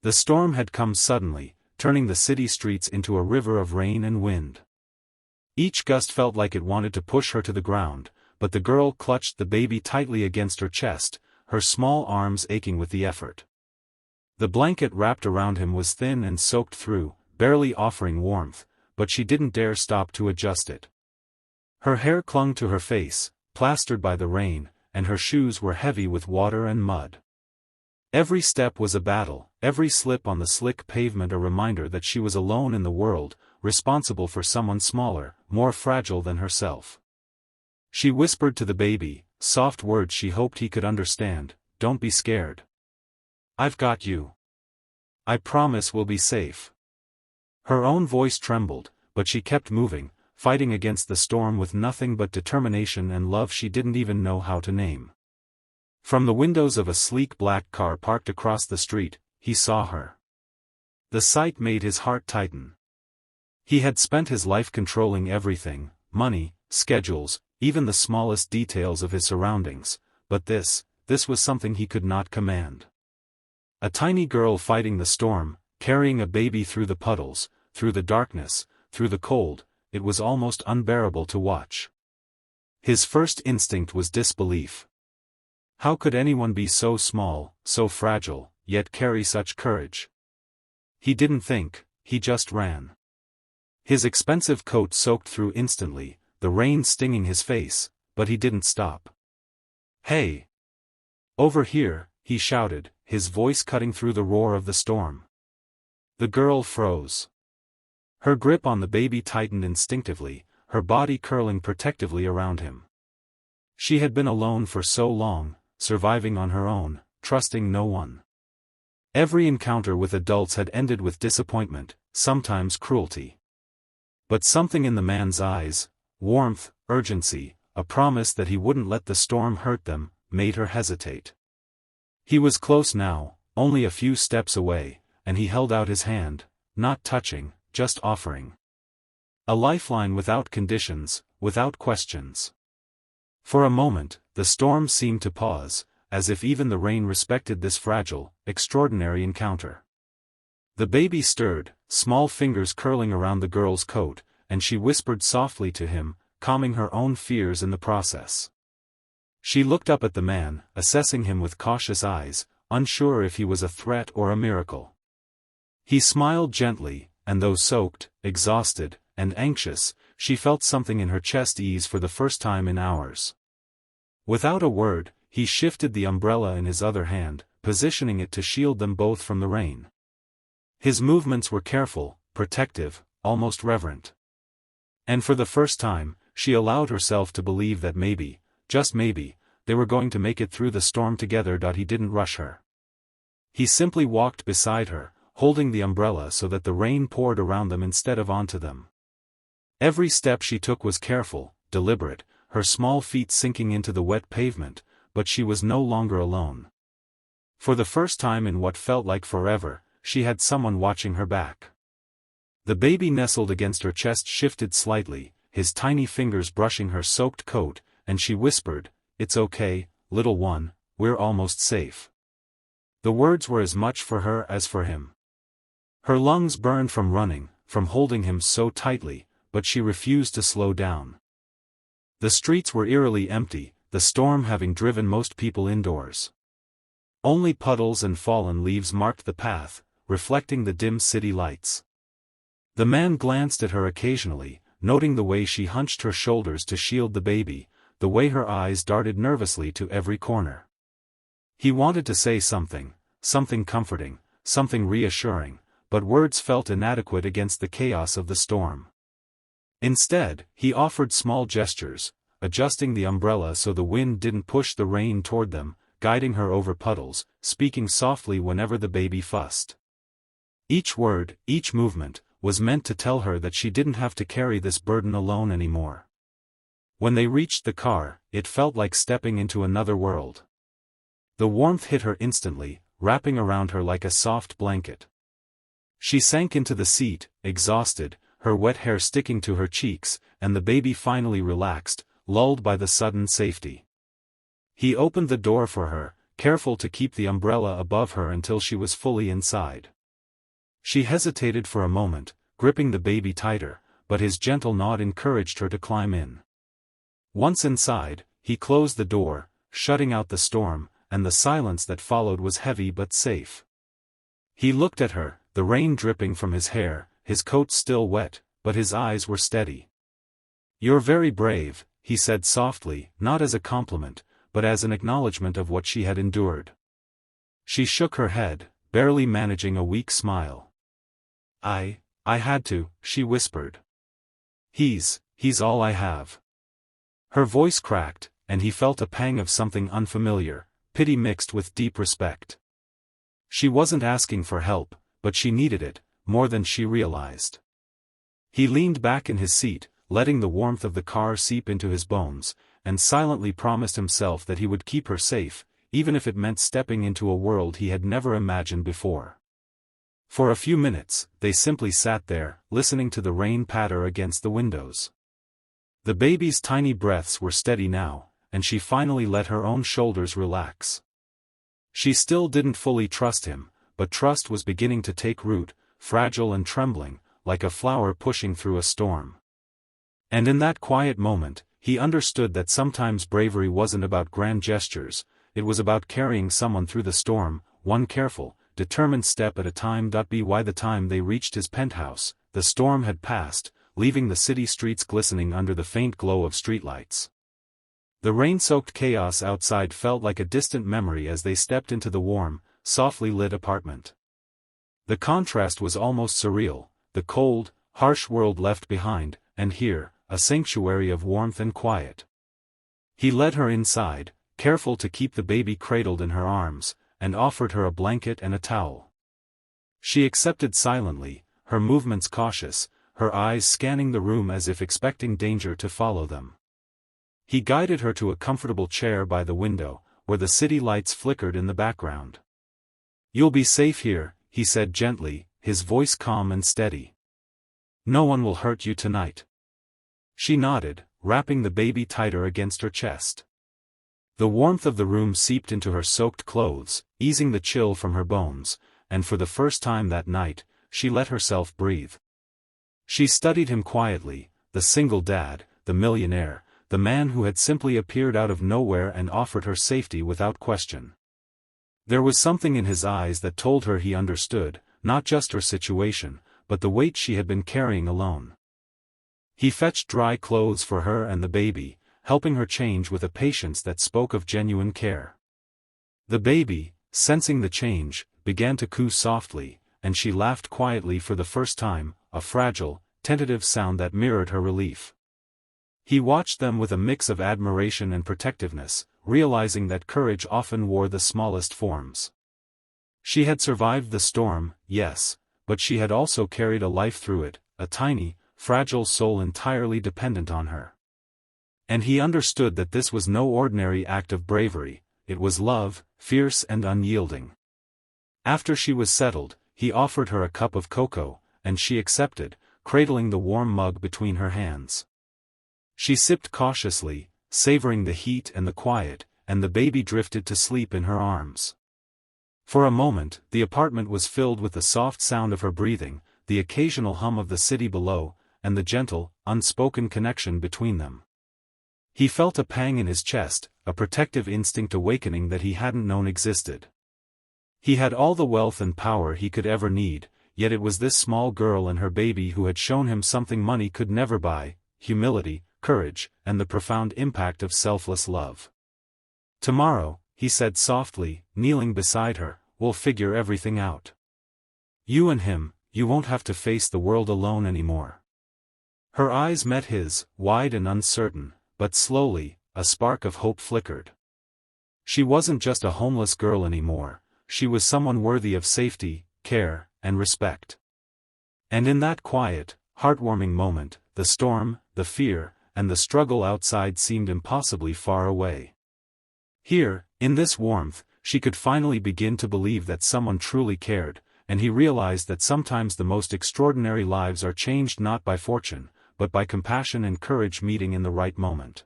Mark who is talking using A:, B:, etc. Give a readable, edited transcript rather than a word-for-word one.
A: The storm had come suddenly, turning the city streets into a river of rain and wind. Each gust felt like it wanted to push her to the ground, but the girl clutched the baby tightly against her chest, her small arms aching with the effort. The blanket wrapped around him was thin and soaked through, barely offering warmth, but she didn't dare stop to adjust it. Her hair clung to her face, plastered by the rain, and her shoes were heavy with water and mud. Every step was a battle, every slip on the slick pavement a reminder that she was alone in the world, responsible for someone smaller, more fragile than herself. She whispered to the baby, soft words she hoped he could understand, "Don't be scared. I've got you. I promise we'll be safe." Her own voice trembled, but she kept moving, fighting against the storm with nothing but determination and love she didn't even know how to name. From the windows of a sleek black car parked across the street, he saw her. The sight made his heart tighten. He had spent his life controlling everything, money, schedules, even the smallest details of his surroundings, but this was something he could not command. A tiny girl fighting the storm, carrying a baby through the puddles, through the darkness, through the cold, it was almost unbearable to watch. His first instinct was disbelief. How could anyone be so small, so fragile, yet carry such courage? He didn't think, he just ran. His expensive coat soaked through instantly, the rain stinging his face, but he didn't stop. "Hey! Over here," he shouted, his voice cutting through the roar of the storm. The girl froze. Her grip on the baby tightened instinctively, her body curling protectively around him. She had been alone for so long, surviving on her own, trusting no one. Every encounter with adults had ended with disappointment, sometimes cruelty. But something in the man's eyes, warmth, urgency, a promise that he wouldn't let the storm hurt them, made her hesitate. He was close now, only a few steps away, and he held out his hand, not touching, just offering. A lifeline without conditions, without questions. For a moment, the storm seemed to pause, as if even the rain respected this fragile, extraordinary encounter. The baby stirred, small fingers curling around the girl's coat, and she whispered softly to him, calming her own fears in the process. She looked up at the man, assessing him with cautious eyes, unsure if he was a threat or a miracle. He smiled gently, and though soaked, exhausted, and anxious, she felt something in her chest ease for the first time in hours. Without a word, he shifted the umbrella in his other hand, positioning it to shield them both from the rain. His movements were careful, protective, almost reverent. And for the first time, she allowed herself to believe that maybe, just maybe, they were going to make it through the storm together. He didn't rush her. He simply walked beside her, holding the umbrella so that the rain poured around them instead of onto them. Every step she took was careful, deliberate, her small feet sinking into the wet pavement, but she was no longer alone. For the first time in what felt like forever, she had someone watching her back. The baby nestled against her chest shifted slightly, his tiny fingers brushing her soaked coat, and she whispered, "It's okay, little one, we're almost safe." The words were as much for her as for him. Her lungs burned from running, from holding him so tightly, but she refused to slow down. The streets were eerily empty, the storm having driven most people indoors. Only puddles and fallen leaves marked the path, reflecting the dim city lights. The man glanced at her occasionally, noting the way she hunched her shoulders to shield the baby, the way her eyes darted nervously to every corner. He wanted to say something, something comforting, something reassuring, but words felt inadequate against the chaos of the storm. Instead, he offered small gestures, adjusting the umbrella so the wind didn't push the rain toward them, guiding her over puddles, speaking softly whenever the baby fussed. Each word, each movement, was meant to tell her that she didn't have to carry this burden alone anymore. When they reached the car, it felt like stepping into another world. The warmth hit her instantly, wrapping around her like a soft blanket. She sank into the seat, exhausted, her wet hair sticking to her cheeks, and the baby finally relaxed, lulled by the sudden safety. He opened the door for her, careful to keep the umbrella above her until she was fully inside. She hesitated for a moment, gripping the baby tighter, but his gentle nod encouraged her to climb in. Once inside, he closed the door, shutting out the storm, and the silence that followed was heavy but safe. He looked at her, the rain dripping from his hair, his coat still wet, but his eyes were steady. "You're very brave," he said softly, not as a compliment, but as an acknowledgement of what she had endured. She shook her head, barely managing a weak smile. I had to," she whispered. He's all I have." Her voice cracked, and he felt a pang of something unfamiliar, pity mixed with deep respect. She wasn't asking for help, but she needed it, more than she realized. He leaned back in his seat, letting the warmth of the car seep into his bones, and silently promised himself that he would keep her safe, even if it meant stepping into a world he had never imagined before. For a few minutes, they simply sat there, listening to the rain patter against the windows. The baby's tiny breaths were steady now, and she finally let her own shoulders relax. She still didn't fully trust him, but trust was beginning to take root, fragile and trembling, like a flower pushing through a storm. And in that quiet moment, he understood that sometimes bravery wasn't about grand gestures, it was about carrying someone through the storm, one careful, determined step at a time. By the time they reached his penthouse, the storm had passed, leaving the city streets glistening under the faint glow of streetlights. The rain-soaked chaos outside felt like a distant memory as they stepped into the warm, softly lit apartment. The contrast was almost surreal, the cold, harsh world left behind, and here, a sanctuary of warmth and quiet. He led her inside, careful to keep the baby cradled in her arms, and offered her a blanket and a towel. She accepted silently, her movements cautious, her eyes scanning the room as if expecting danger to follow them. He guided her to a comfortable chair by the window, where the city lights flickered in the background. "You'll be safe here," he said gently, his voice calm and steady. "No one will hurt you tonight." She nodded, wrapping the baby tighter against her chest. The warmth of the room seeped into her soaked clothes, easing the chill from her bones, and for the first time that night, she let herself breathe. She studied him quietly, the single dad, the millionaire, the man who had simply appeared out of nowhere and offered her safety without question. There was something in his eyes that told her he understood, not just her situation, but the weight she had been carrying alone. He fetched dry clothes for her and the baby, helping her change with a patience that spoke of genuine care. The baby, sensing the change, began to coo softly, and she laughed quietly for the first time, a fragile, tentative sound that mirrored her relief. He watched them with a mix of admiration and protectiveness, realizing that courage often wore the smallest forms. She had survived the storm, yes, but she had also carried a life through it, a tiny, fragile soul entirely dependent on her. And he understood that this was no ordinary act of bravery, it was love, fierce and unyielding. After she was settled, he offered her a cup of cocoa, and she accepted, cradling the warm mug between her hands. She sipped cautiously, savoring the heat and the quiet, and the baby drifted to sleep in her arms. For a moment, the apartment was filled with the soft sound of her breathing, the occasional hum of the city below, and the gentle, unspoken connection between them. He felt a pang in his chest, a protective instinct awakening that he hadn't known existed. He had all the wealth and power he could ever need, yet it was this small girl and her baby who had shown him something money could never buy: humility, courage, and the profound impact of selfless love. "Tomorrow," he said softly, kneeling beside her, "we'll figure everything out. You and him, you won't have to face the world alone anymore." Her eyes met his, wide and uncertain, but slowly, a spark of hope flickered. She wasn't just a homeless girl anymore, she was someone worthy of safety, care, and respect. And in that quiet, heartwarming moment, the storm, the fear, and the struggle outside seemed impossibly far away. Here, in this warmth, she could finally begin to believe that someone truly cared, and he realized that sometimes the most extraordinary lives are changed not by fortune, but by compassion and courage meeting in the right moment.